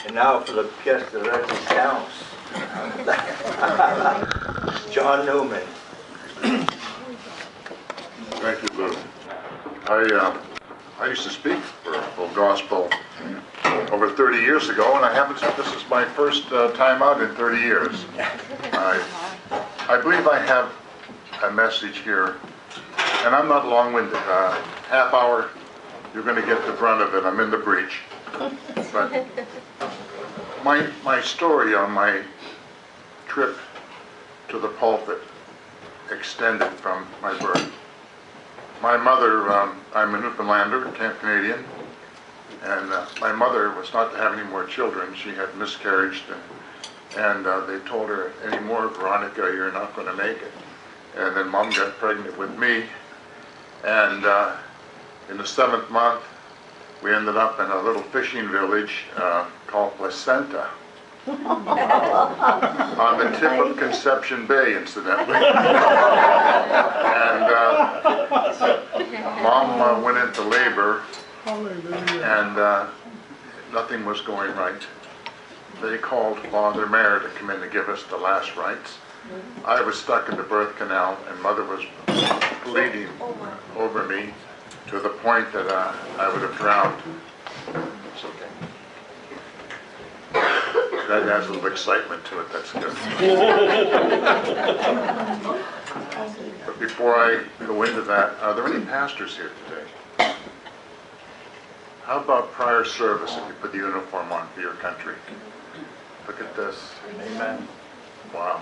And now for the pièce de résistance, John Newman. Thank you, Lou. I used to speak for full gospel over 30 years ago, and I haven't. This is my first time out in 30 years. I believe I have a message here, and I'm not long-winded. Half hour, you're going to get the brunt of it. I'm in the breach. But my story on my trip to the pulpit extended from my birth. My mother, I'm a Newfoundlander, Canadian, and my mother was not to have any more children. She had miscarried, and they told her, anymore, Veronica, you're not going to make it. And then Mom got pregnant with me, and in the 7th month, we ended up in a little fishing village called Placenta, on the tip of Conception Bay, incidentally. And Mom went into labor, and nothing was going right. They called Father Mayor to come in to give us the last rites. I was stuck in the birth canal, and Mother was bleeding over me to the point that I would have drowned. It's okay. That adds a little excitement to it, that's good. But before I go into that, are there any pastors here today? How about prior service if you put the uniform on for your country? Look at this. Amen. Wow.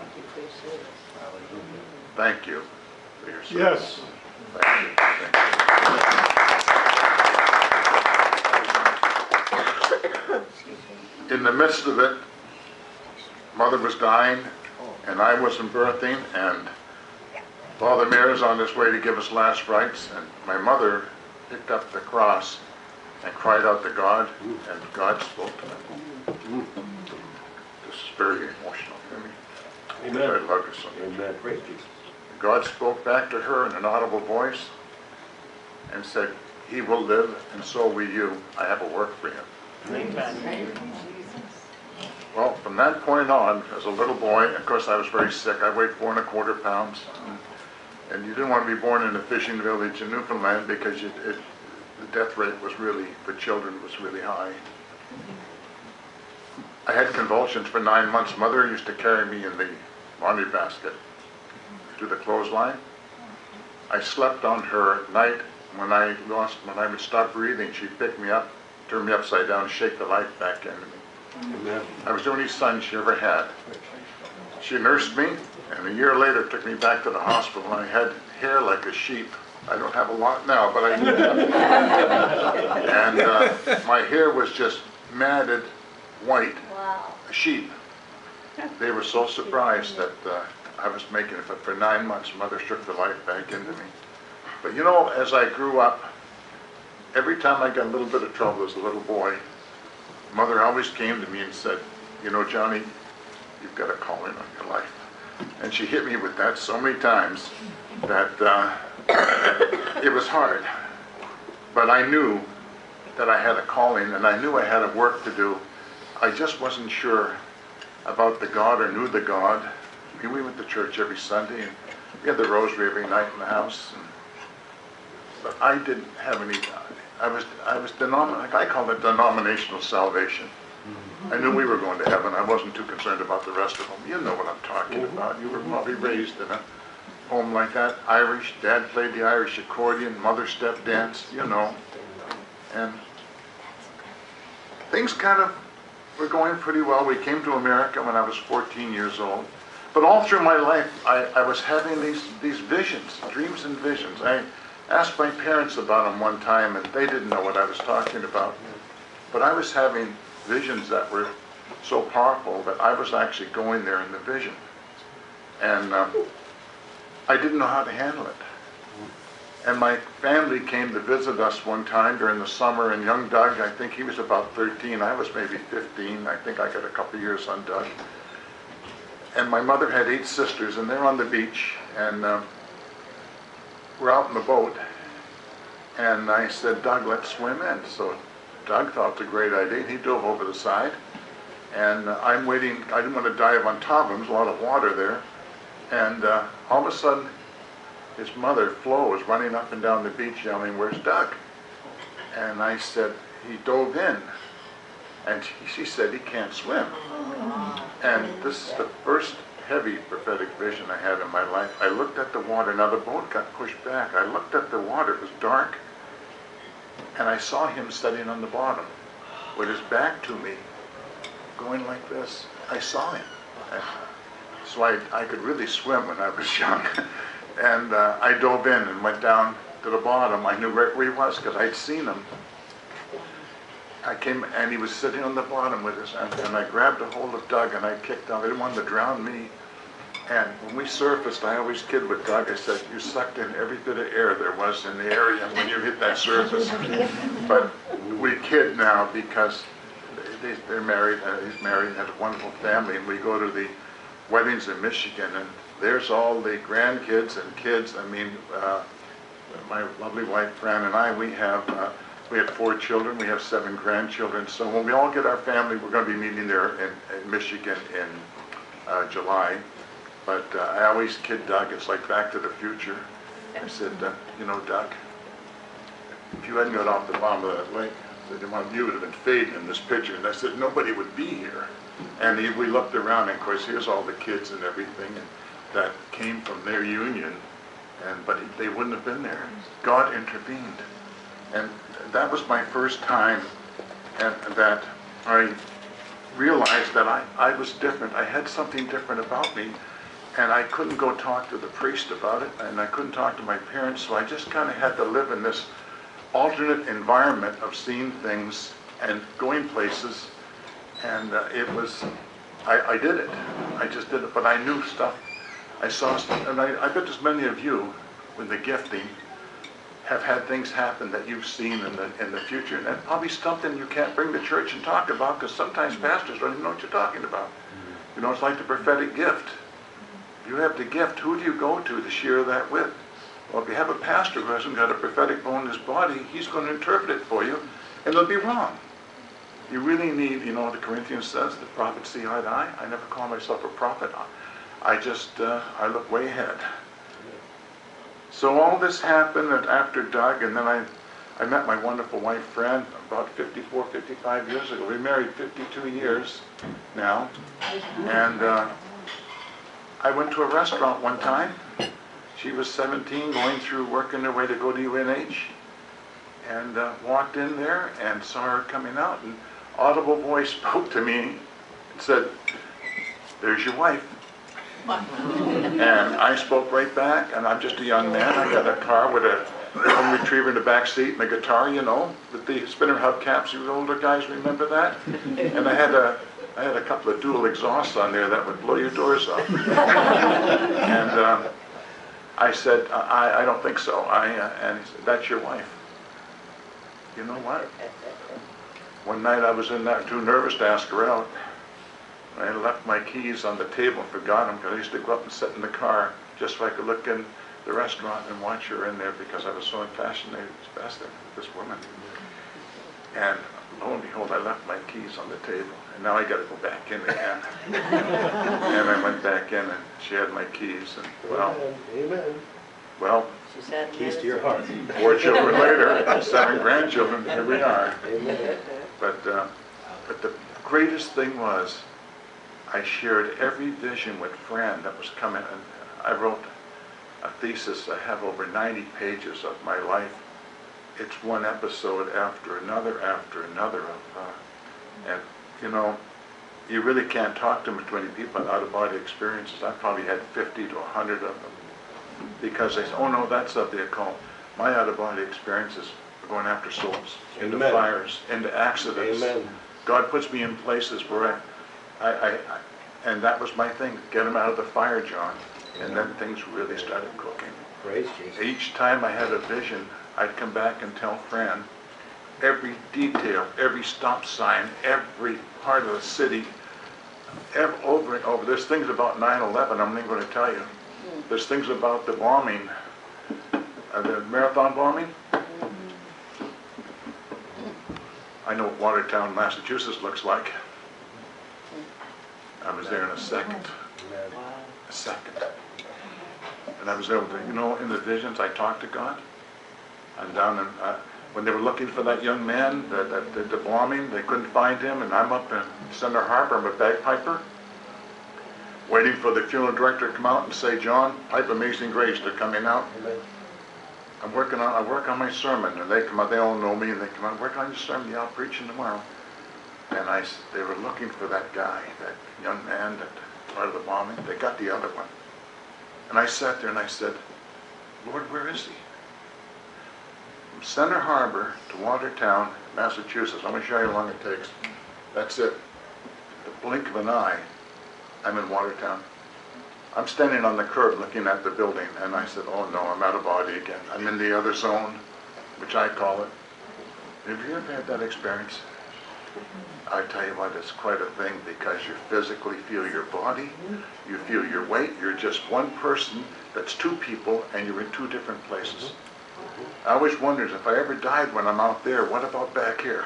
Thank you for your service. Yes. Thank you. In the midst of it, Mother was dying, and I wasn't birthing, and Father Mayor is on his way to give us last rites, and my mother picked up the cross and cried out to God, and God spoke to me. This is very emotional for me. Amen. I love you so much. Amen. Praise Jesus. God spoke back to her in an audible voice and said, he will live, and so will you. I have a work for him. Amen. Well, from that point on, as a little boy, of course I was very sick. I weighed 4 1/4 pounds. And you didn't want to be born in a fishing village in Newfoundland because the death rate was really, for children, was really high. I had convulsions for 9 months. Mother used to carry me in the laundry basket to the clothesline. I slept on her at night. When I would stop breathing, she'd pick me up, turn me upside down, and shake the life back into me. Amen. I was the only son she ever had. She nursed me, and a year later took me back to the hospital, and I had hair like a sheep. I don't have a lot now, but I do have. And my hair was just matted white, a sheep. They were so surprised that I was making it, but for 9 months, Mother shook the life back into me. But you know, as I grew up, every time I got a little bit of trouble as a little boy, Mother always came to me and said, you know, Johnny, you've got a calling on your life. And she hit me with that so many times that it was hard. But I knew that I had a calling, and I knew I had a work to do. I just wasn't sure about the God or knew the God. I mean, we went to church every Sunday, and we had the rosary every night in the house. But I didn't have any. I was I call it denominational salvation. I knew we were going to heaven. I wasn't too concerned about the rest of them. You know what I'm talking about. You were probably raised in a home like that. Irish. Dad played the Irish accordion. Mother step danced. You know. And things kind of were going pretty well. We came to America when I was 14 years old. But all through my life, I was having these visions, dreams and visions. I asked my parents about them one time, and they didn't know what I was talking about. But I was having visions that were so powerful that I was actually going there in the vision. And I didn't know how to handle it. And my family came to visit us one time during the summer, and young Doug, I think he was about 13, I was maybe 15, I think I got a couple years on Doug. And my mother had 8 sisters, and they're on the beach, and we're out in the boat, and I said, Doug, let's swim in. So Doug thought it was a great idea, and he dove over the side, And I'm waiting, I didn't want to dive on top of him, there's a lot of water there. And all of a sudden, his mother, Flo, was running up and down the beach yelling, "Where's Doug?" And I said, "He dove in." And she said, "He can't swim." And this is the first heavy prophetic vision I had in my life. I looked at the water. Now the boat got pushed back. I looked at the water. It was dark. And I saw him sitting on the bottom with his back to me, going like this. I saw him. So I could really swim when I was young. And I dove in and went down to the bottom. I knew right where he was because I'd seen him. I came and he was sitting on the bottom with his, and I grabbed a hold of Doug and I kicked down. I didn't want him to drown me. And when we surfaced, I always kid with Doug. I said, "You sucked in every bit of air there was in the area when you hit that surface." But we kid now because they're married. He's married and has a wonderful family. And we go to the weddings in Michigan, and there's all the grandkids and kids. I mean, my lovely wife Fran and I, we had 4 children. We have 7 grandchildren. So when we all get our family, we're going to be meeting there in Michigan in July. But I always kid Doug. It's like Back to the Future. I said, "You know, Doug, if you hadn't got off the bottom of that lake, you would have been fading in this picture." And I said, "Nobody would be here." And we looked around, and of course, here's all the kids and everything and that came from their union, but they wouldn't have been there. God intervened. And that was my first time and that I realized that I was different. I had something different about me, and I couldn't go talk to the priest about it, and I couldn't talk to my parents, so I just kind of had to live in this alternate environment of seeing things and going places, and I did it. I just did it, but I knew stuff. I saw stuff, and I bet as many of you with the gifting have had things happen that you've seen in the future, and that's probably something you can't bring to church and talk about, because sometimes pastors don't even know what you're talking about. You know, it's like the prophetic gift. If you have the gift, who do you go to share that with? Well, if you have a pastor who hasn't got a prophetic bone in his body, he's going to interpret it for you, and it'll be wrong. You really need, you know, the Corinthians says, the prophets see eye to eye. I never call myself a prophet. I look way ahead. So all this happened after Doug, and then I met my wonderful wife, Fran, about 54, 55 years ago. We married 52 years now, and I went to a restaurant one time. She was 17, going through working her way to go to UNH, and walked in there and saw her coming out, and audible voice spoke to me and said, "There's your wife." And I spoke right back, and I'm just a young man. I got a car with a golden retriever in the back seat and a guitar, you know, with the spinner hubcaps. You older guys remember that? And I had a couple of dual exhausts on there that would blow your doors off. And I said, I don't think so. And he said, "That's your wife." You know what? One night I was in that, too nervous to ask her out. I left my keys on the table and forgot them, because I used to go up and sit in the car just so I could look in the restaurant and watch her in there, because I was so fascinated with this woman. And lo and behold, I left my keys on the table, and now I got to go back in again. And I went back in, and she had my keys, and Amen. well, Keys to your heart. 4 children later, 7 grandchildren, here we are. Amen. But the greatest thing was, I shared every vision with Fran that was coming, and I wrote a thesis. I have over 90 pages of my life. It's one episode after another and you know, you really can't talk to many people about out-of-body experiences. I probably had 50 to 100 of them, because they say, "Oh no, that's of the occult." My out-of-body experiences are going after souls, into Amen. fires, into accidents. Amen. God puts me in places where and that was my thing, get them out of the fire, John. And then things really started cooking. Praise Jesus. Each time I had a vision, I'd come back and tell Fran every detail, every stop sign, every part of the city, over and over. There's things about 9/11 I'm not going to tell you. There's things about the bombing, the marathon bombing. I know what Watertown, Massachusetts looks like. I was there in a second. Amen. A second. And I was able to, you know, in the visions, I talked to God. I'm down in, when they were looking for that young man, the bombing, they couldn't find him, and I'm up in Center Harbor, I'm a bagpiper, waiting for the funeral director to come out and say, John, pipe Amazing Grace, they're coming out. Amen. I work on my sermon, and they come out, they all know me, and they come out, work on your sermon, yeah, I'll preach tomorrow. And they were looking for that guy, that young man, that part of the bombing. They got the other one. And I sat there and I said, Lord, where is he? From Center Harbor to Watertown, Massachusetts. I'm going to show you how long it takes. That's it. The blink of an eye, I'm in Watertown. I'm standing on the curb looking at the building, and I said, oh no, I'm out of body again. I'm in the other zone, which I call it. Have you ever had that experience? I tell you what, it's quite a thing, because you physically feel your body, you feel your weight, you're just one person that's two people, and you're in two different places. I always wondered, if I ever died when I'm out there, what about back here?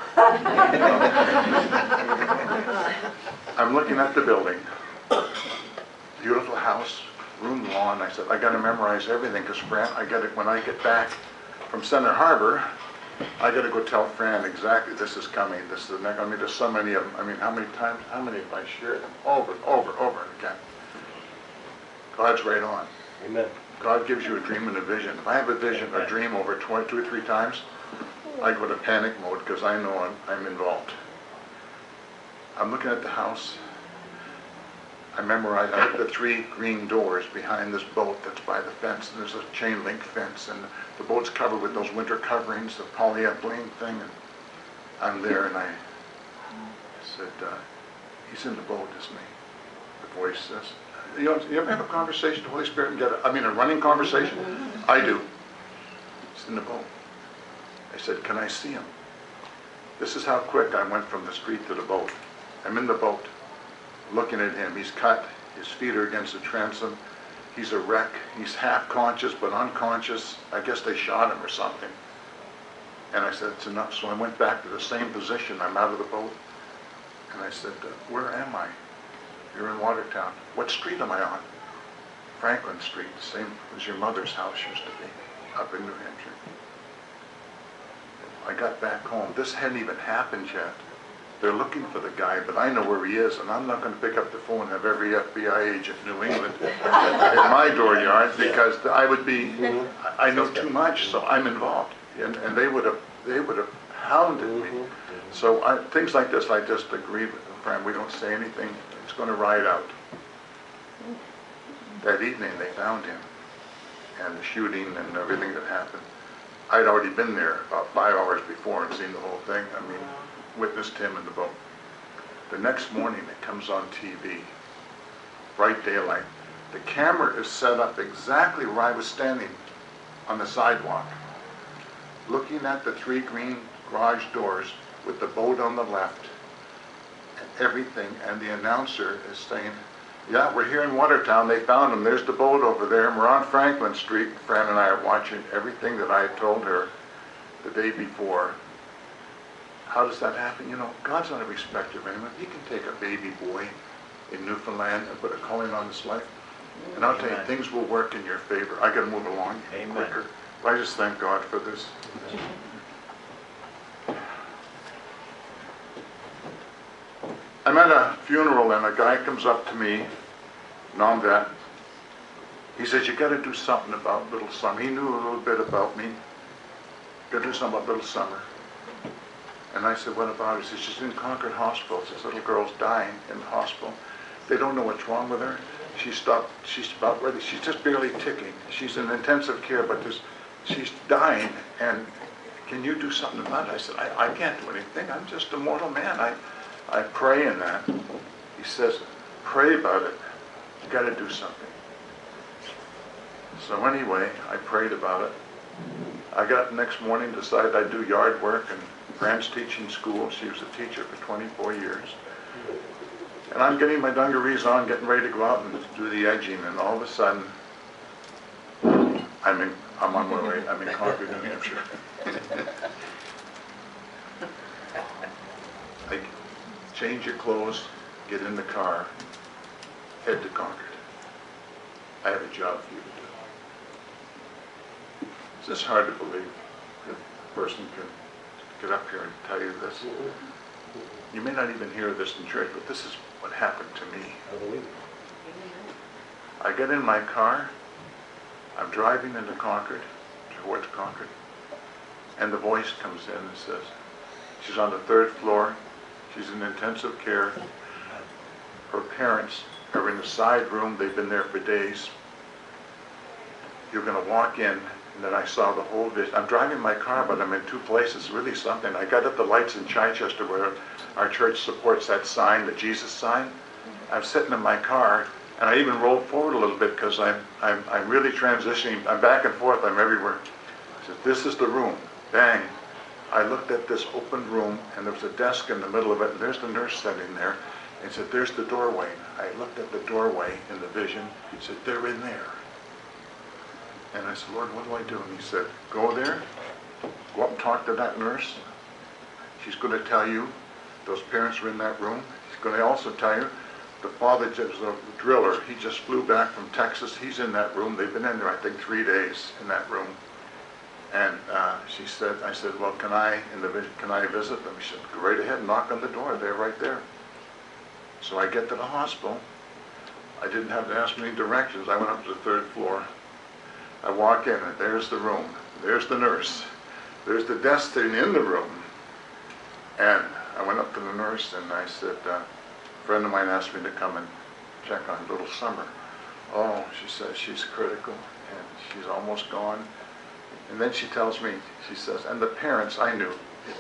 I'm looking at the building, beautiful house, room, lawn. I said, I got to memorize everything, because Fran, when I get back from Center Harbor, I got to go tell Fran exactly this is coming, this is the next. I mean, there's so many of them. I mean, how many have I shared them? Over and again. God's right on. Amen. God gives you a dream and a vision. If I have a vision, a dream over 2 or 3 times, I go to panic mode, because I know I'm involved. I'm looking at the house. I memorized the 3 green doors behind this boat that's by the fence, and there's a chain link fence, and the boat's covered with those winter coverings, the polyethylene thing, and I'm there, and I said, he's in the boat, isn't he? The voice says, you ever have a conversation with the Holy Spirit and a running conversation? I do. He's in the boat. I said, can I see him? This is how quick I went from the street to the boat. I'm in the boat, looking at him. He's cut, his feet are against the transom. He's a wreck. He's half conscious but unconscious. I guess they shot him or something. And I said, it's enough. So I went back to the same position. I'm out of the boat. And I said, where am I? You're in Watertown. What street am I on? Franklin Street, the same as your mother's house used to be, up in New Hampshire. I got back home. This hadn't even happened yet. They're looking for the guy, but I know where he is, and I'm not going to pick up the phone and have every FBI agent in New England in my dooryard, because I would be, I know too much, so I'm involved, and they would have hounded me. So things like this, I just agree with them, Fran. We don't say anything. It's going to ride out. That evening, they found him, and the shooting and everything that happened. I'd already been there about 5 hours before and seen the whole thing. I mean, witnessed him in the boat. The next morning it comes on TV, bright daylight. The camera is set up exactly where I was standing on the sidewalk, looking at the 3 green garage doors with the boat on the left and everything, and the announcer is saying, yeah, we're here in Watertown, they found him, there's the boat over there, and we're on Franklin Street. Fran and I are watching everything that I had told her the day before. How does that happen? You know, God's not a respecter of anyone. He can take a baby boy in Newfoundland and put a calling on his life. And I'll tell you, things will work in your favor. I got to move along quicker. But I just thank God for this. I'm at a funeral, and a guy comes up to me, non-vet. He says, you got to do something about Little Summer. He knew a little bit about me. Got to do something about Little Summer. And I said, what about her? He says, she's in Concord Hospital. This little girl's dying in the hospital. They don't know what's wrong with her. She's about ready. She's just barely ticking. She's in intensive care, but she's dying. And can you do something about it? I said, I can't do anything. I'm just a mortal man. I pray in that. He says, pray about it. You got to do something. So anyway, I prayed about it. I got up the next morning, decided I'd do yard work, and Fran's teaching school. She was a teacher for 24 years. And I'm getting my dungarees on, getting ready to go out and do the edging, and all of a sudden, I'm on my way. I'm in Concord, New Hampshire. I change your clothes, get in the car, head to Concord. I have a job for you to do. It's just hard to believe that a person can get up here and tell you this. You may not even hear this in church, but this is what happened to me. I believe it. I get in my car, I'm driving into Concord, towards Concord, and the voice comes in and says, she's on the 3rd floor, she's in intensive care, her parents are in the side room, they've been there for days. You're going to walk in, and then I saw the whole vision. I'm driving my car, but I'm in 2 places, really something. I got at the lights in Chichester where our church supports that sign, the Jesus sign. I'm sitting in my car, and I even rolled forward a little bit because I'm really transitioning. I'm back and forth, I'm everywhere. I said, this is the room. Bang. I looked at this open room, and there was a desk in the middle of it, and there's the nurse sitting there. And said, there's the doorway. I looked at the doorway in the vision. He said, they're in there. And I said, Lord, what do I do? And he said, go there, go up and talk to that nurse. She's going to tell you those parents are in that room. She's going to also tell you the father is a driller. He just flew back from Texas. He's in that room. They've been in there, I think, 3 days in that room. And she said, I said, well, can I visit them? She said, go right ahead and knock on the door. They're right there. So I get to the hospital. I didn't have to ask many directions. I went up to the 3rd floor. I walk in, and there's the room. There's the nurse. There's the desk sitting in the room. And I went up to the nurse, and I said, a friend of mine asked me to come and check on little Summer. Oh, she says she's critical, and she's almost gone. And then she tells me, she says, and the parents, I knew.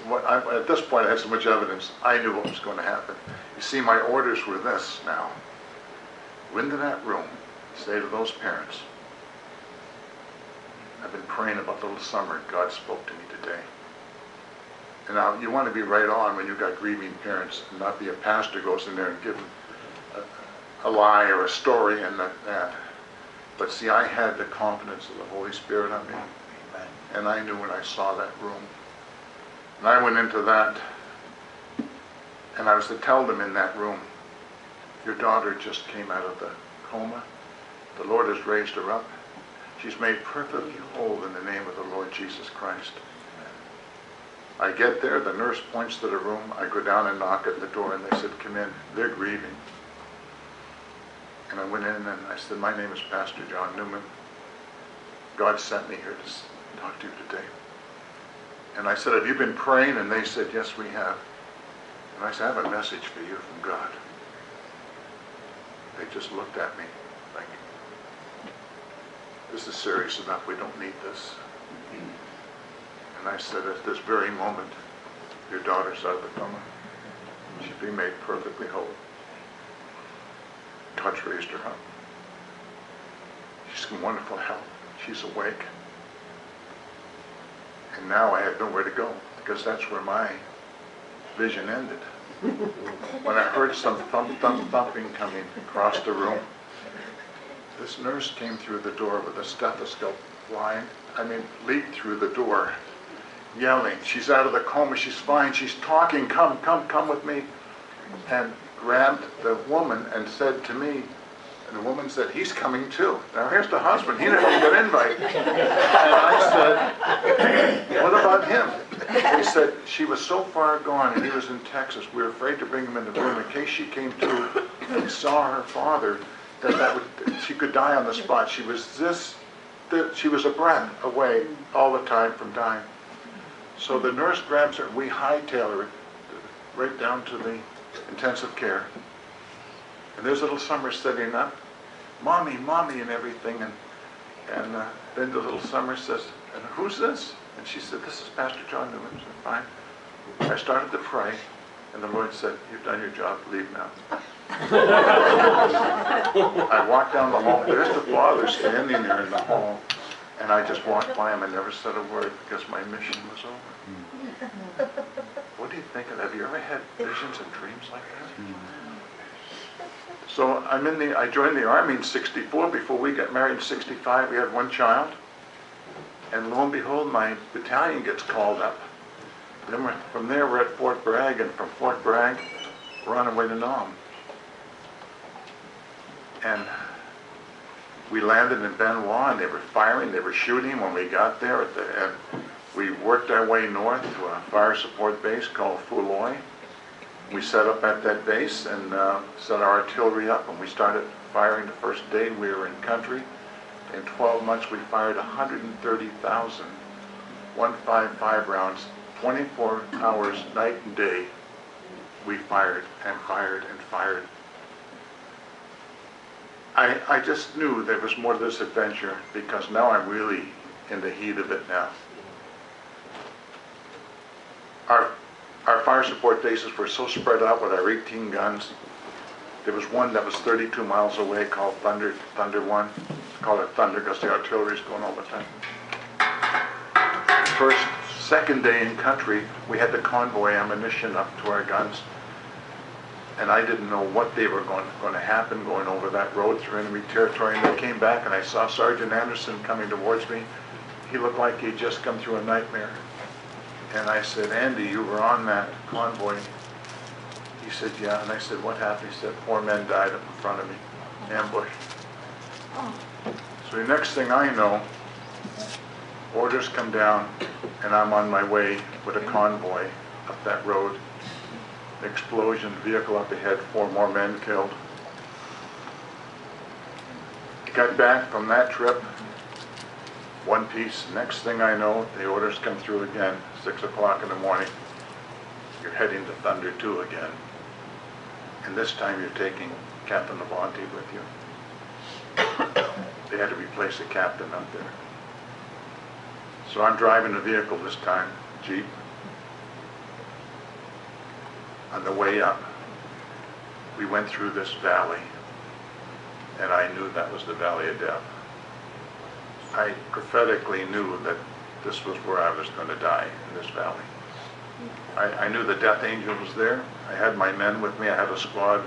At this point, I had so much evidence, I knew what was going to happen. You see, my orders were this now. Go into that room, say to those parents, I've been praying about little Summer, and God spoke to me today. And now, you want to be right on when you've got grieving parents, and not be a pastor goes in there and give them a lie or a story and that. But see, I had the confidence of the Holy Spirit on me. Amen. And I knew when I saw that room. And I went into that, and I was to tell them in that room, your daughter just came out of the coma. The Lord has raised her up. She's made perfectly whole in the name of the Lord Jesus Christ. I get there, the nurse points to the room. I go down and knock at the door, and they said, come in. They're grieving. And I went in, and I said, my name is Pastor John Newman. God sent me here to talk to you today. And I said, have you been praying? And they said, yes, we have. And I said, I have a message for you from God. They just looked at me like, this is serious enough. We don't need this. And I said, at this very moment, your daughter's out of the coma. She's being made perfectly whole. God's raised her up. She's in wonderful health. She's awake. And now I had nowhere to go, because that's where my vision ended. When I heard some thumping coming across the room, this nurse came through the door with a stethoscope flying. Leaped through the door, yelling, she's out of the coma, she's fine, she's talking, come with me. And grabbed the woman and said to me, and the woman said, he's coming too. Now here's the husband, he didn't even get an invite. And I said, what about him? They said, she was so far gone and he was in Texas, we were afraid to bring him in the room in case she came to and saw her father, she could die on the spot. She was a breath away all the time from dying. So the nurse grabs her, we hightail her right down to the intensive care. And there's little Summer sitting up, mommy, and everything. And then the little Summer says, and who's this? And she said, this is Pastor John Newman. I said, fine. I started to pray, and the Lord said, you've done your job, leave now. I walked down the hall, there's the father standing there in the hall, and I just walked by him and never said a word because my mission was over. What do you think of that? Have you ever had visions and dreams like that? So I joined the Army in '64. Before we got married in '65, we had one child. And lo and behold, my battalion gets called up. Then from there, we're at Fort Bragg, and from Fort Bragg, we're on our way to Nam. And we landed in Benoit, and they were firing, they were shooting when we got there. And we worked our way north to a fire support base called Fouloy. We set up at that base and set our artillery up, and we started firing the first day we were in country. In 12 months, we fired 130,000 155 rounds, 24 hours, night and day. We fired and fired and fired. I just knew there was more to this adventure because now I'm really in the heat of it now. Our fire support bases were so spread out with our 18 guns. There was one that was 32 miles away called Thunder 1. Called it Thunder because the artillery's going all the time. Second day in country, we had to convoy ammunition up to our guns. And I didn't know what they were going to happen going over that road through enemy territory. And they came back and I saw Sergeant Anderson coming towards me. He looked like he'd just come through a nightmare. And I said, Andy, you were on that convoy. He said, yeah. And I said, what happened? He said, 4 men died up in front of me, ambushed. So the next thing I know, orders come down and I'm on my way with a convoy up that road. Explosion, vehicle up ahead, 4 more men killed. Got back from that trip, one piece. Next thing I know, the orders come through again, 6 o'clock in the morning. You're heading to Thunder 2 again. And this time you're taking Captain Levante with you. They had to replace a captain up there. So I'm driving the vehicle this time, Jeep. On the way up, we went through this valley, and I knew that was the Valley of Death. I prophetically knew that this was where I was going to die, in this valley. I knew the death angel was there. I had my men with me. I had a squad.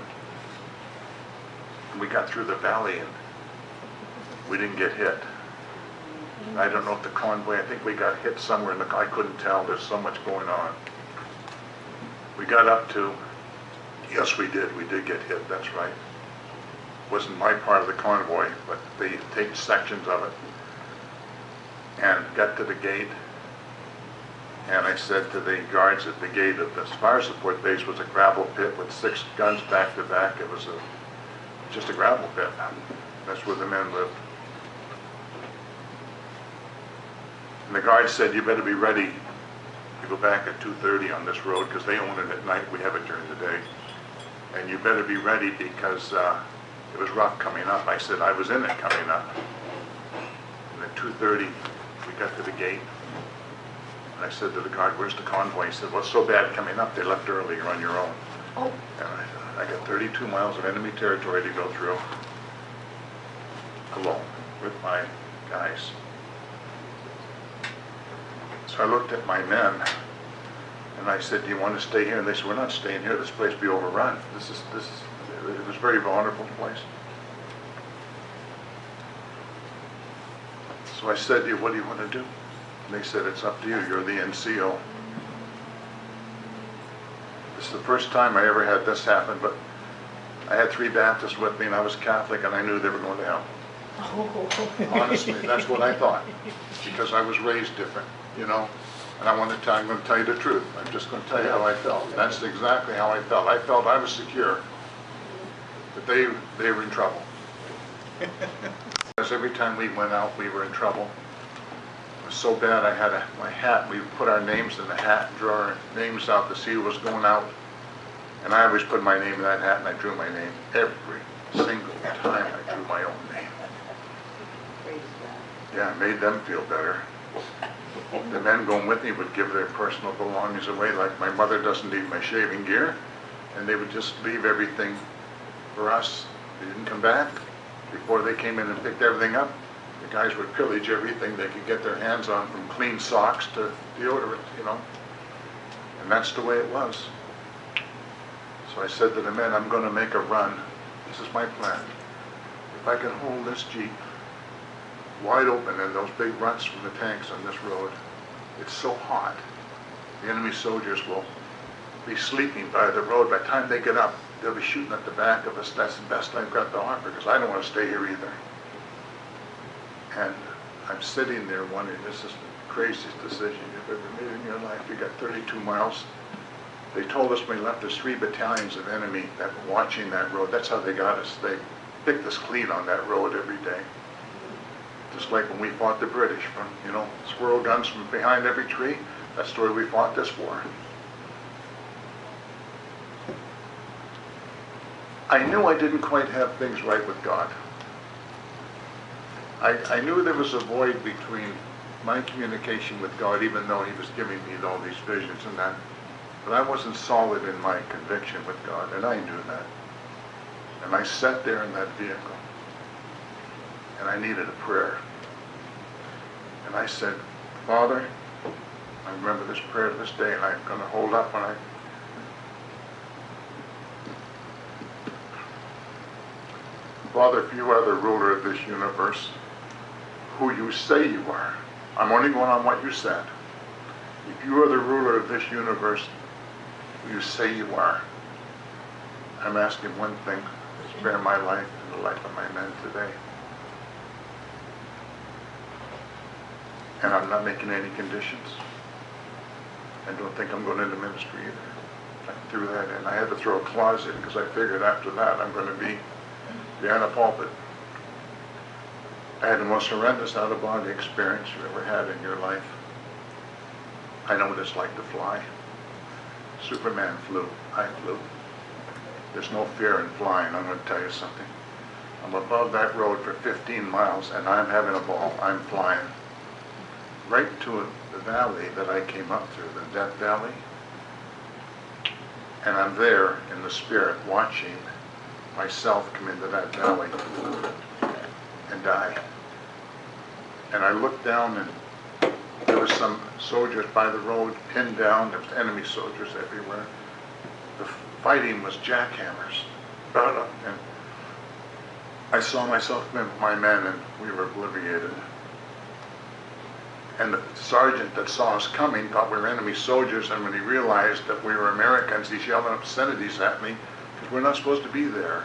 And we got through the valley, and we didn't get hit. I don't know if the convoy, I think we got hit somewhere, and I couldn't tell. There's so much going on. We got up to, yes we did get hit, that's right. Wasn't my part of the convoy, but they take sections of it. And got to the gate, and I said to the guards at the gate of this fire support base was a gravel pit with 6 guns back to back. It was just a gravel pit. That's where the men lived. And the guard said, you better be ready to go back at 2:30 on this road because they own it at night, we have it during the day. And you better be ready because it was rough coming up. I said, I was in it coming up. And at 2:30, we got to the gate. And I said to the guard, where's the convoy? He said, well, it's so bad coming up, they left early, you're on your own. Oh. And I got 32 miles of enemy territory to go through alone with my guys. So I looked at my men and I said, do you want to stay here? And they said, we're not staying here, this place will be overrun. It was a very vulnerable place. So I said to you, what do you want to do? And they said, it's up to you, you're the NCO. This is the first time I ever had this happen, but I had 3 Baptists with me and I was Catholic and I knew they were going to hell. Honestly, that's what I thought, because I was raised different, you know, and I'm going to tell you the truth. I'm just going to tell you how I felt. That's exactly how I felt. I felt I was secure, but they were in trouble. Because every time we went out, we were in trouble. It was so bad I had my hat, we put our names in the hat and draw our names out to see who was going out. And I always put my name in that hat and I drew my name. Every single time I drew my own name. Yeah, it made them feel better. The men going with me would give their personal belongings away, like my mother doesn't need my shaving gear, and they would just leave everything for us. They didn't come back. Before they came in and picked everything up, the guys would pillage everything they could get their hands on, from clean socks to deodorant, you know. And that's the way it was. So I said to the men, I'm going to make a run. This is my plan. If I can hold this Jeep wide open and those big ruts from the tanks on this road, it's so hot. The enemy soldiers will be sleeping by the road. By the time they get up, they'll be shooting at the back of us. That's the best I've got to offer, because I don't want to stay here either. And I'm sitting there wondering, this is the craziest decision you've ever made in your life. You got 32 miles. They told us when we left, there's 3 battalions of enemy that were watching that road. That's how they got us. They picked us clean on that road every day. Just like when we fought the British, from, you know, squirrel guns from behind every tree. That's the way we fought this war. I knew I didn't quite have things right with God. I knew there was a void between my communication with God, even though he was giving me all these visions and that. But I wasn't solid in my conviction with God, and I knew that. And I sat there in that vehicle, and I needed a prayer. And I said, Father, I remember this prayer to this day, and I'm going to hold up when Father, if you are the ruler of this universe, who you say you are, I'm only going on what you said. If you are the ruler of this universe, who you say you are, I'm asking one thing, spare my life and the life of my men today. And I'm not making any conditions. I don't think I'm going into ministry either. I threw that in. I had to throw a clause in because I figured after that I'm going to be behind a pulpit. I had the most horrendous out-of-body experience you ever had in your life. I know what it's like to fly. Superman flew. I flew. There's no fear in flying. I'm going to tell you something. I'm above that road for 15 miles and I'm having a ball. I'm flying right to the valley that I came up through, the Death Valley. And I'm there in the spirit watching myself come into that valley and die. And I looked down and there were some soldiers by the road pinned down. There was enemy soldiers everywhere. The fighting was jackhammers. And I saw myself and my men, and we were obliterated. And the sergeant that saw us coming thought we were enemy soldiers, and when he realized that we were Americans, he's yelling obscenities at me, because we're not supposed to be there.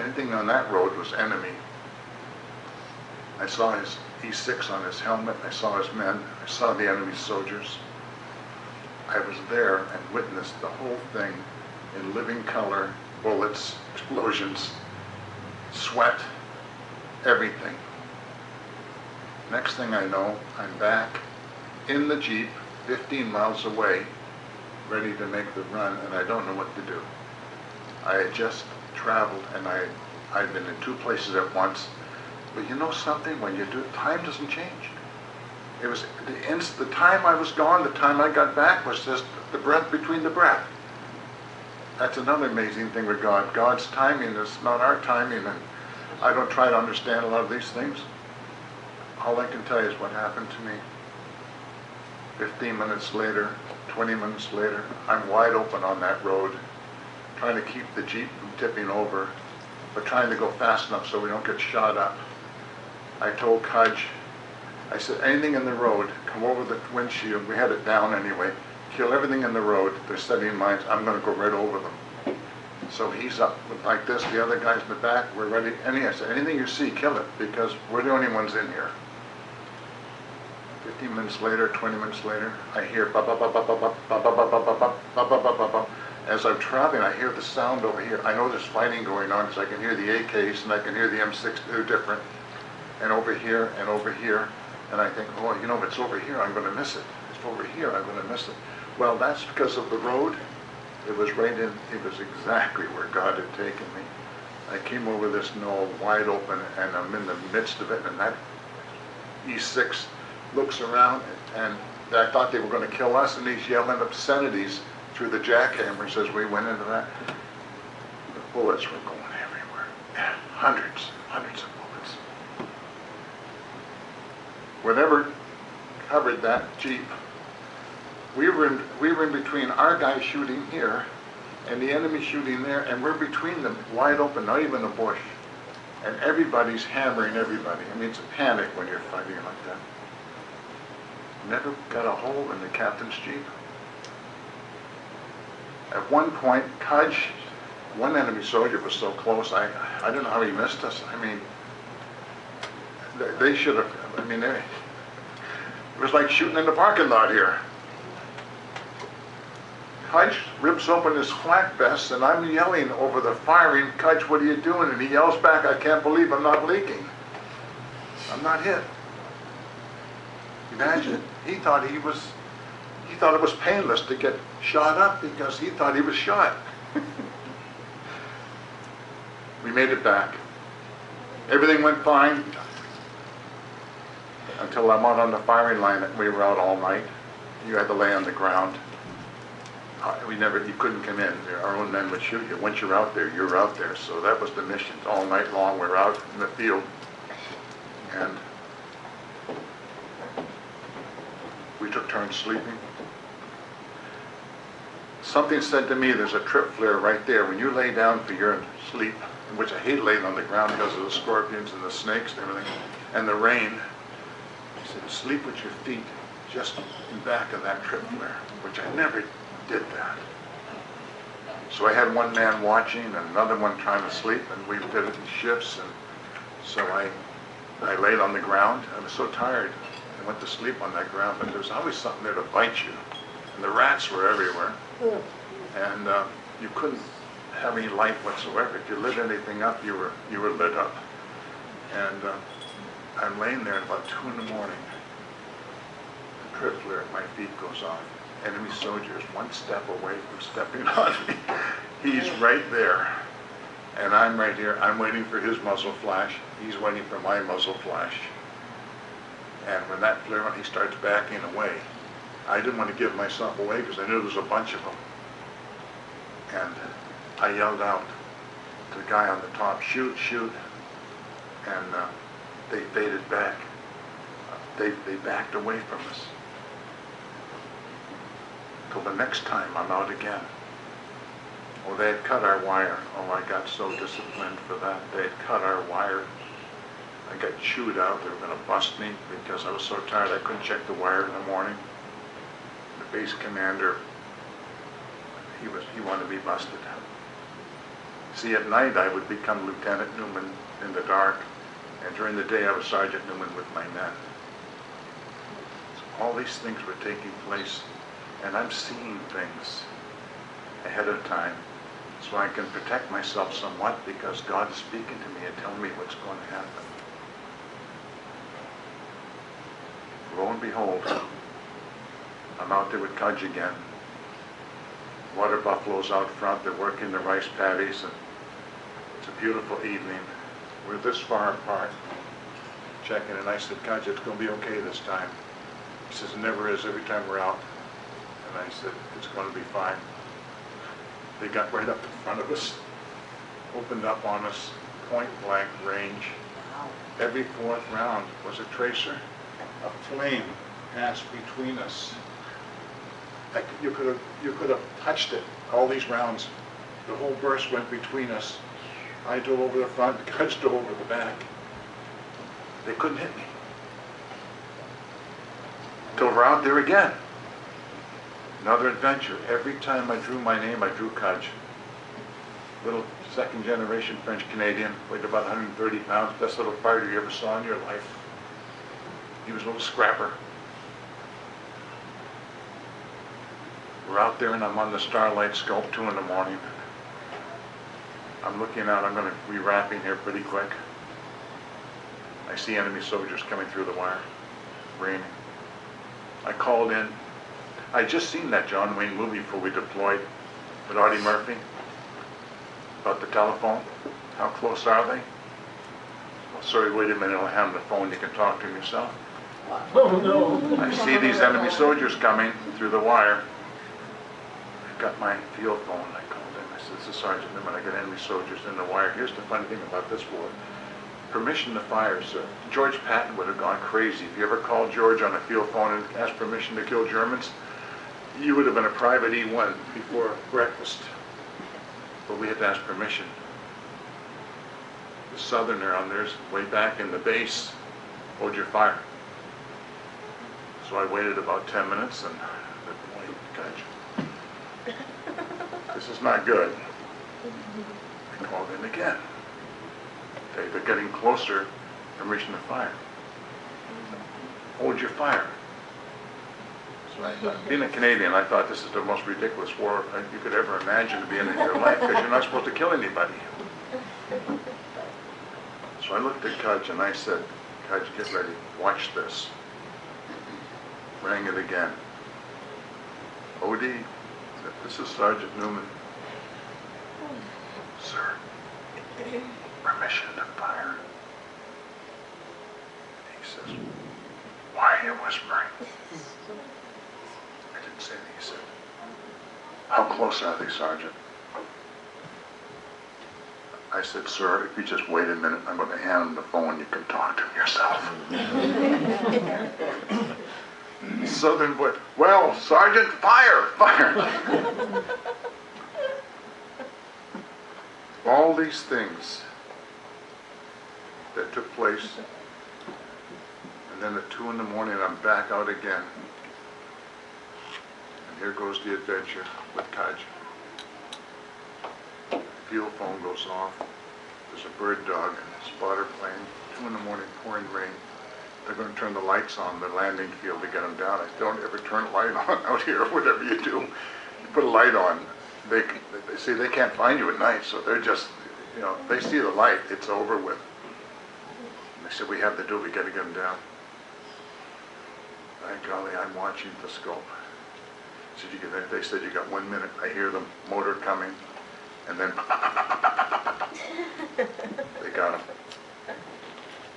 Anything on that road was enemy. I saw his E6 on his helmet, I saw his men, I saw the enemy soldiers. I was there and witnessed the whole thing in living color, bullets, explosions, sweat, everything. Next thing I know, I'm back in the Jeep, 15 miles away, ready to make the run, and I don't know what to do. I had just traveled, and I'd been in 2 places at once. But you know something? When you do, time doesn't change. It was the time I was gone, the time I got back was just the breath between the breath. That's another amazing thing with God. God's timing is not our timing, and I don't try to understand a lot of these things. All I can tell you is what happened to me. 15 minutes later, 20 minutes later, I'm wide open on that road, trying to keep the Jeep from tipping over, but trying to go fast enough so we don't get shot up. I told Cudge, I said, anything in the road, come over the windshield, we had it down anyway, kill everything in the road, they're setting mines, I'm going to go right over them. So he's up like this, the other guy's in the back, we're ready. I said, anything you see, kill it, because we're the only ones in here. 15 minutes later, 20 minutes later, I hear bop, bop, bop, bop, bop, bop, bop, bop, bop, bop, bop, bop, bop, bop, bop. As I'm traveling, I hear the sound over here. I know there's fighting going on because I can hear the AKs and I can hear the M6, they're different. And over here and over here. And I think, oh, you know, if it's over here, I'm going to miss it. If it's over here, I'm going to miss it. Well, that's because of the road. It was exactly where God had taken me. I came over this knoll wide open and I'm in the midst of it, and that E6 looks around and I thought they were going to kill us, and he's yelling obscenities through the jackhammers as we went into that. The bullets were going everywhere. Yeah, hundreds of bullets. Whatever covered that Jeep, we were in between our guy shooting here and the enemy shooting there, and we're between them, wide open, not even a bush. And everybody's hammering everybody. I mean, it's a panic when you're fighting like that. Never got a hole in the captain's Jeep. At one point, Cudge, one enemy soldier was so close, I don't know how he missed us. I mean, they should have, I mean, it was like shooting in the parking lot here. Cudge rips open his flak vest, and I'm yelling over the firing, "Cudge, what are you doing?" And he yells back, "I can't believe I'm not leaking. I'm not hit." Imagine, he thought it was painless to get shot up because he thought he was shot. We made it back. Everything went fine until I'm out on the firing line. We were out all night. You had to lay on the ground. You couldn't come in. Our own men would shoot you. Once you're out there, you're out there. So that was the mission. All night long, we were out in the field. And we took turns sleeping. Something said to me, there's a trip flare right there. When you lay down for your sleep, which I hate laying on the ground because of the scorpions and the snakes and everything, and the rain, he said, sleep with your feet just in back of that trip flare, which I never did that. So I had one man watching and another one trying to sleep, and we did it in shifts. And so I laid on the ground. I was so tired. I went to sleep on that ground, but there was always something there to bite you. And the rats were everywhere. And you couldn't have any light whatsoever. If you lit anything up, you were lit up. And I'm laying there at about 2 in the morning. The trip flare at my feet goes off. Enemy soldier is one step away from stepping on me. He's right there. And I'm right here. I'm waiting for his muzzle flash. He's waiting for my muzzle flash. And when that flare went, he starts backing away. I didn't want to give myself away because I knew there was a bunch of them. And I yelled out to the guy on the top, "Shoot, shoot." And they faded back. They backed away from us. Till the next time I'm out again. Oh, they had cut our wire. Oh, I got so disciplined for that. They had cut our wire. I got chewed out. They were going to bust me because I was so tired I couldn't check the wire in the morning. The base commander, he wanted me busted. See, at night I would become Lieutenant Newman in the dark, and during the day I was Sergeant Newman with my men. So all these things were taking place, and I'm seeing things ahead of time so I can protect myself somewhat because God is speaking to me and telling me what's going to happen. Lo and behold, I'm out there with Cudge again. Water buffaloes out front, they're working the rice paddies, and it's a beautiful evening. We're this far apart, checking, and I said, "Cudge, it's going to be okay this time." He says, "It never is every time we're out." And I said, "It's going to be fine." They got right up in front of us, opened up on us, point blank range. Every fourth round was a tracer. A flame passed between us. Like you could have touched it. All these rounds, the whole burst went between us. I dove over the front, Cudge dove over the back. They couldn't hit me. Till we're out there again. Another adventure. Every time I drew my name, I drew Cudge. Little second generation French Canadian, weighed about 130 pounds, best little fighter you ever saw in your life. He was a little scrapper. We're out there and I'm on the Starlight Scope, 2 in the morning. I'm looking out, I'm going to be wrapping here pretty quick. I see enemy soldiers coming through the wire, raining. I called in. I'd just seen that John Wayne movie before we deployed with Artie Murphy about the telephone. How close are they? Well, sorry, wait a minute, I'll have the phone, you can talk to them yourself. Oh, no. I see these enemy soldiers coming through the wire. I've got my field phone. I called in. I said, "This is Sergeant Newman. I got enemy soldiers in the wire. Here's the funny thing about this war. Permission to fire, sir." George Patton would have gone crazy. If you ever called George on a field phone and asked permission to kill Germans, you would have been a private E1 before breakfast. But we had to ask permission. The southerner on theirs, way back in the base, hold your fire. So I waited about 10 minutes and said, "Boy, Cudge." this is not good. I called in again. They're getting closer and reaching the fire. Hold your fire. So I thought, being a Canadian, I thought this is the most ridiculous war you could ever imagine to be in your life, because you're not supposed to kill anybody. So I looked at Cudge and I said, Cudge, get ready, watch this. Rang it again. OD, this is Sergeant Newman. Sir, permission to fire. He says, why are you whispering? I didn't say anything. He said, how close are they, Sergeant? I said, sir, if you just wait a minute, I'm going to hand him the phone. You can talk to him yourself. Southern boy, well, Sergeant, fire, fire. All these things that took place, and then at 2 in the morning, I'm back out again. And here goes the adventure with Cudge. The field phone goes off. There's a bird dog and a spotter plane. 2 in the morning, pouring rain. They're going to turn the lights on the landing field to get them down. I said, don't ever turn a light on out here, whatever you do. You put a light on, they see they can't find you at night, so they're just, you know, they see the light, it's over with. And they said, we have to do it, we got to get them down. Thank golly, I'm watching the scope. They said, you got 1 minute. I hear the motor coming, and then they got him.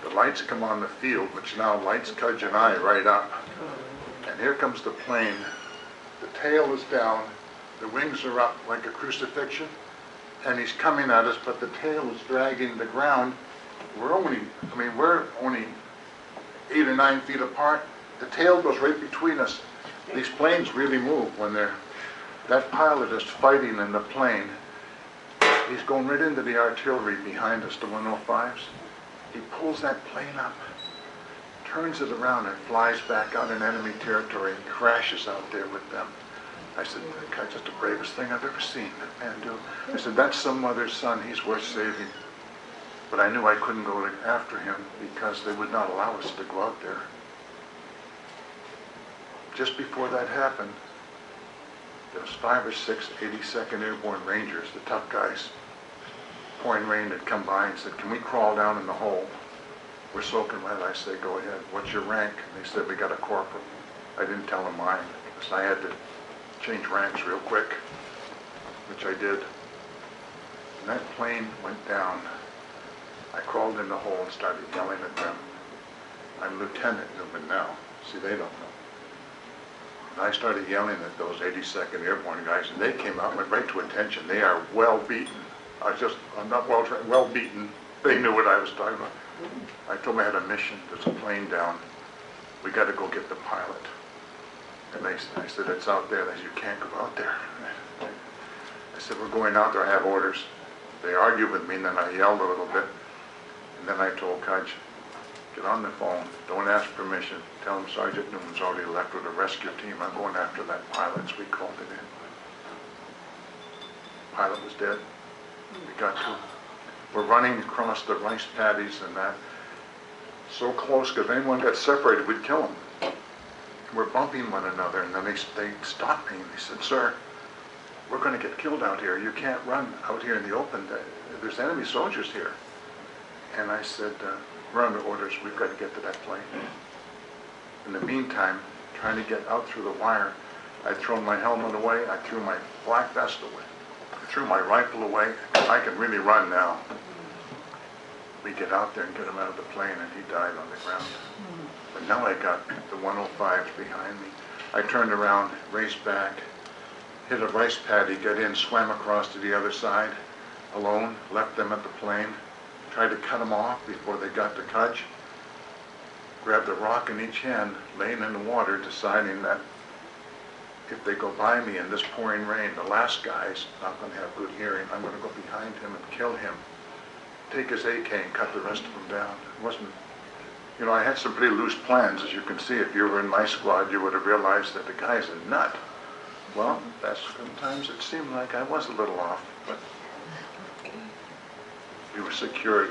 The lights come on the field, which now lights Cudge and I right up. And here comes the plane. The tail is down, the wings are up like a crucifixion, and he's coming at us, but the tail is dragging the ground. We're only 8 or 9 feet apart. The tail goes right between us. These planes really move when that pilot is fighting in the plane. He's going right into the artillery behind us, the 105s. He pulls that plane up, turns it around and flies back out in enemy territory and crashes out there with them. I said, God, that's the bravest thing I've ever seen that man do. I said, that's some mother's son, he's worth saving. But I knew I couldn't go after him because they would not allow us to go out there. Just before that happened, there was 5 or 6 82nd Airborne Rangers, the tough guys, pouring rain, had come by and said, can we crawl down in the hole? We're soaking wet. I said, go ahead. What's your rank? And they said, we got a corporal. I didn't tell them mine because I had to change ranks real quick, which I did. And that plane went down. I crawled in the hole and started yelling at them. I'm Lieutenant Newman now. See, they don't know. And I started yelling at those 82nd Airborne guys, and they came out and went right to attention. They are well beaten. I'm not well trained, well beaten. They knew what I was talking about. I told them I had a mission. There's a plane down. We got to go get the pilot. And I said, it's out there. They said, you can't go out there. I said, we're going out there. I have orders. They argued with me, and then I yelled a little bit. And then I told Cudge, get on the phone. Don't ask permission. Tell him Sergeant Newman's already left with a rescue team. I'm going after that pilot. So we called it in. Pilot was dead. We got to. We're running across the rice paddies and that. So close, because if anyone got separated, we'd kill them. We're bumping one another, and then they stopped me, and they said, sir, we're going to get killed out here. You can't run out here in the open. There's enemy soldiers here. And I said, we're under orders. We've got to get to that plane. In the meantime, trying to get out through the wire, I'd thrown my helmet away. I threw my black vest away. I threw my rifle away. I can really run now. We get out there and get him out of the plane, and he died on the ground. But now I got the 105s behind me. I turned around, raced back, hit a rice paddy, got in, swam across to the other side, alone, left them at the plane, tried to cut them off before they got to Cudge, grabbed a rock in each hand, laying in the water, deciding that if they go by me in this pouring rain, the last guy's not going to have good hearing. I'm going to go behind him and kill him, take his AK and cut the rest of them down. It wasn't, you know, I had some pretty loose plans, as you can see. If you were in my squad, you would have realized that the guy's a nut. Well, sometimes it seemed like I was a little off, but we were secured.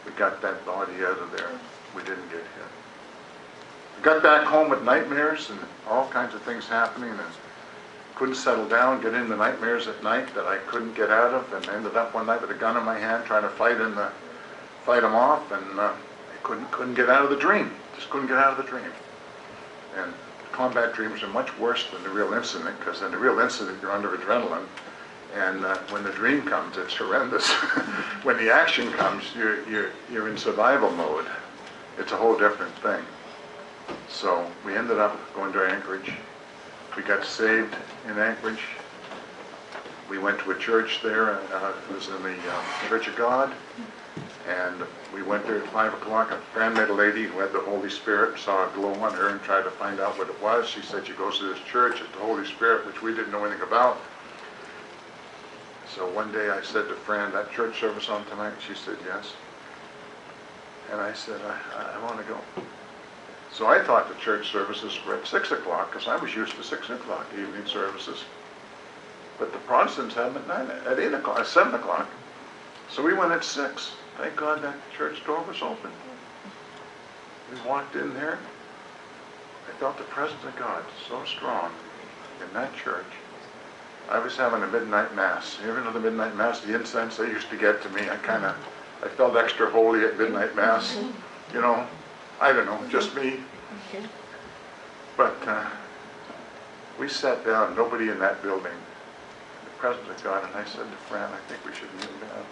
We got that body out of there. We didn't get hit. I got back home with nightmares and all kinds of things happening, and couldn't settle down, get into nightmares at night that I couldn't get out of, and ended up one night with a gun in my hand trying to fight them off, and I couldn't get out of the dream. Just couldn't get out of the dream. And combat dreams are much worse than the real incident, because in the real incident you're under adrenaline, and when the dream comes, it's horrendous. When the action comes, you're in survival mode. It's a whole different thing. So we ended up going to Anchorage. We got saved in Anchorage. We went to a church there. It was in the Church of God. And we went there at 5 o'clock. A Fran met a lady who had the Holy Spirit, saw a glow on her, and tried to find out what it was. She said she goes to this church, it's the Holy Spirit, which we didn't know anything about. So one day I said to Fran, that church service on tonight? She said, yes. And I said, I want to go. So I thought the church services were at 6 o'clock, because I was used to 6 o'clock evening services. But the Protestants had them at 8 o'clock, at 7 o'clock. So we went at 6. Thank God that church door was open. We walked in there. I felt the presence of God so strong in that church. I was having a midnight mass. You ever know the midnight mass, the incense they used to get to me? I felt extra holy at midnight mass. You know, I don't know, just me. But we sat down, nobody in that building, in the presence of God, and I said to Fran, I think we should kneel down.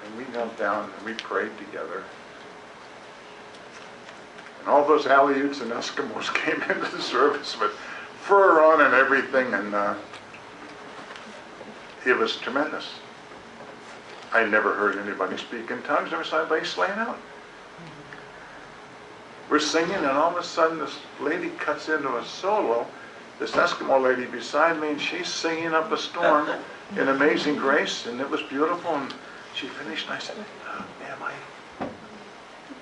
And we knelt down and we prayed together. And all those Aleuts and Eskimos came into the service with fur on and everything, and it was tremendous. I never heard anybody speak in tongues. Never saw anybody slaying out. We're singing, and all of a sudden this lady cuts into a solo, this Eskimo lady beside me, and she's singing up a storm in Amazing Grace, and it was beautiful. And she finished, and I said, ma'am,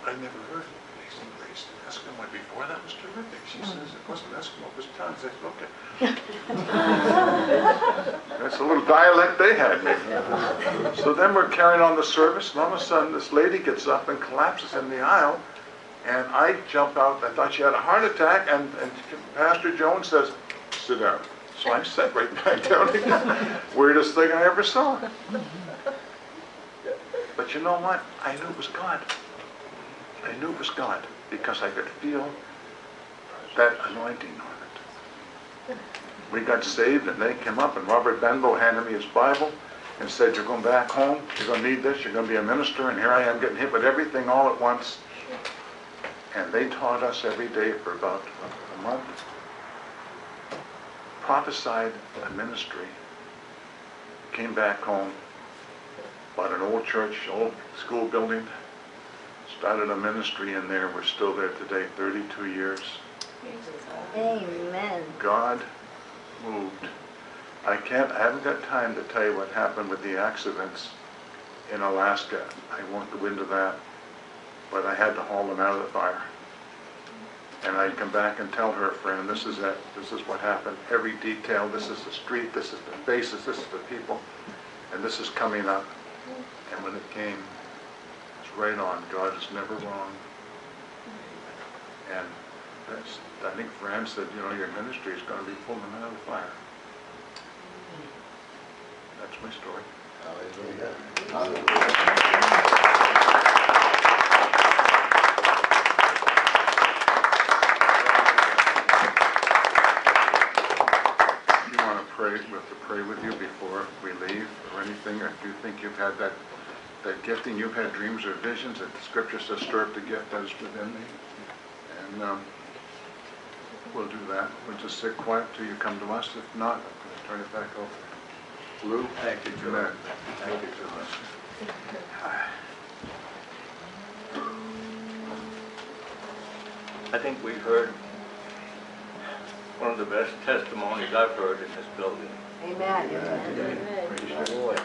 I never heard Amazing Grace in Eskimo before. That was terrific. She says, it wasn't Eskimo, it was tongues. I said, okay. That's a little dialect they had, maybe. So then we're carrying on the service, and all of a sudden this lady gets up and collapses in the aisle. And I jump out, I thought she had a heart attack, and Pastor Jones says, sit down. So I sat right back down again. Weirdest thing I ever saw. But you know what? I knew it was God. I knew it was God, because I could feel that anointing on it. We got saved, and they came up, and Robert Benbow handed me his Bible and said, you're going back home, you're going to need this, you're going to be a minister, and here I am getting hit with everything all at once. And they taught us every day for about a month, prophesied a ministry, came back home, bought an old church, old school building, started a ministry in there. We're still there today, 32 years. Amen. God moved. I haven't got time to tell you what happened with the accidents in Alaska. I won't go into that. But I had to haul them out of the fire. And I'd come back and tell her, friend, this is it. This is what happened. Every detail. This is the street. This is the faces. This is the people. And this is coming up. And when it came, it's right on. God is never wrong. And I think Fran said, you know, your ministry is going to be pulling them out of the fire. That's my story. Hallelujah. Hallelujah. We have to pray with you before we leave or anything, or do you think you've had that gifting, you've had dreams or visions that the scripture says stir up the gift that is within me? And we'll do that. We'll just sit quiet till you come to us. If not, I'm going to turn it back over. Lou? Thank you, Joe. Thank you so much. I think we've heard one of the best testimonies I've heard in this building. Amen. Praise the Lord.